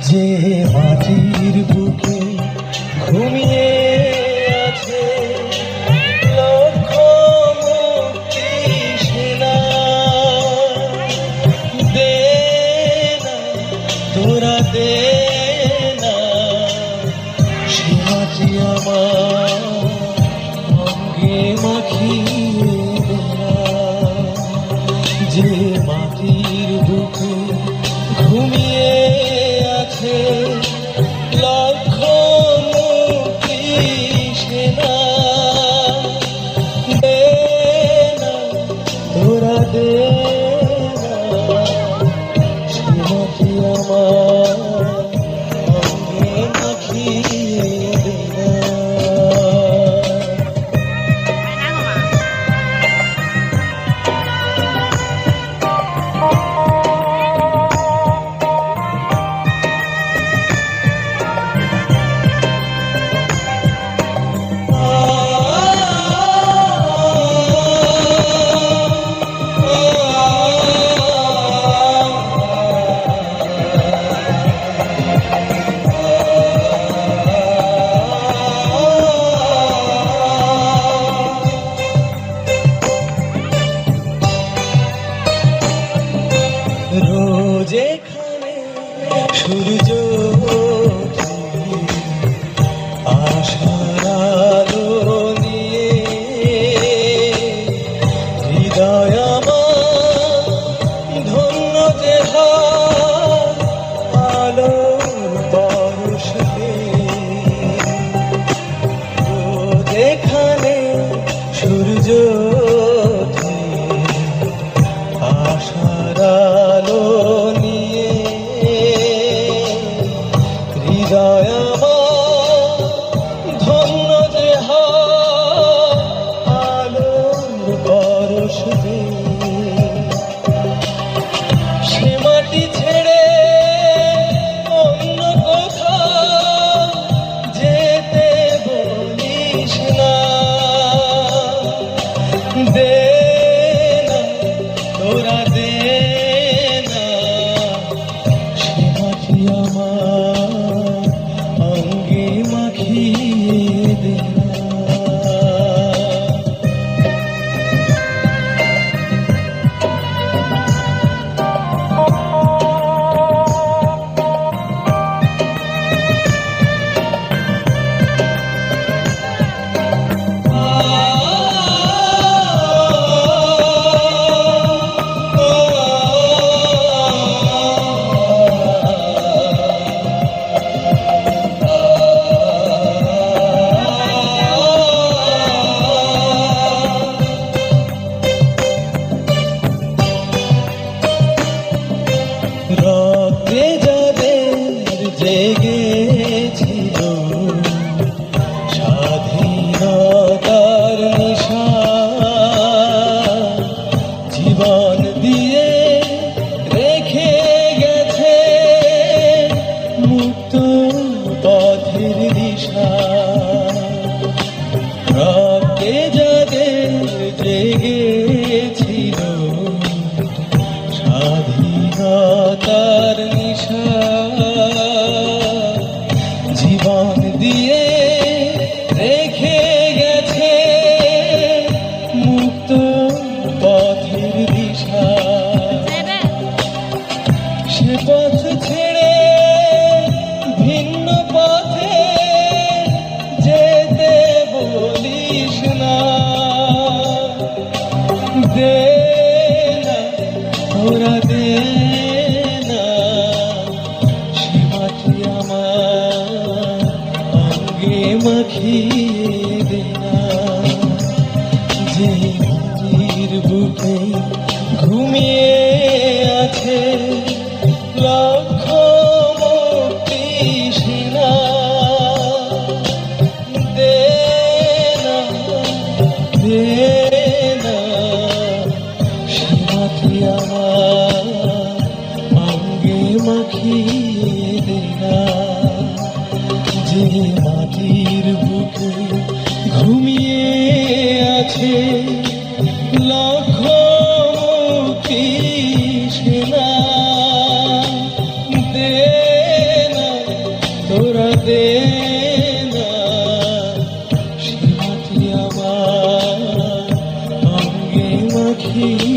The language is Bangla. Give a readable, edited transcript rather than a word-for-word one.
যে মাটির বুকে ঘুমিয়ে আছে লক্ষ মুক্তি সেনা, দে না তোরা দে না সে মাটি আমার অঙ্গে মাখিয়ে দে না। যে মাটির বুকে ঘুমিয়ে আছে লক্ষ মুক্তি সেনা, দে না তোরা দে না সে মাটি আমার অঙ্গে মাখিয়ে দে না। রোজ এখানে সূর্য ওঠে আশার আলো নিয়ে, হৃদয় আমার ধন্য যে হয় আলোর পরশ পেয়ে। রোজ এখানে সূর্য ওঠে আশার আলো নিয়ে, হৃদয় আমার ধন্য যে হয় আলোর পরশ পেয়ে। সে মাটি ছেড়ে অন্য কোথাও যেতে বলিস না, দে না তোরা দে না সে মাটি আমার অঙ্গে মাখিয়ে দে না। রক্তে যাদের জেগেছিল স্বাধীনতার নিশা, জীবন দিয়ে রেখে গেছে মুক্ত পথের দিশা। রক্তে যাদের জেগেছিল স্বাধীনতার নিশা, জীবন দিয়ে রেখে গেছে মুক্ত পথের দিশা। সে পথ ছেড়ে ভিন্ন পথে যেতে বলিস না, দে না তোরা দে না সে মাটি আমার অঙ্গে মাখিয়ে দে না। যে মাটির বুকে ঘুমিয়ে আছে লক্ষ মুক্তি সেনা, দে না দে না সে মাটি আমার অঙ্গে মাখিয়ে দে না। যে মাটির বুকে ঘুমিয়ে আছে লক্ষ মুক্তি সেনা, দে না তোরা দে না সে মাটি আমার অঙ্গে মাখিয়ে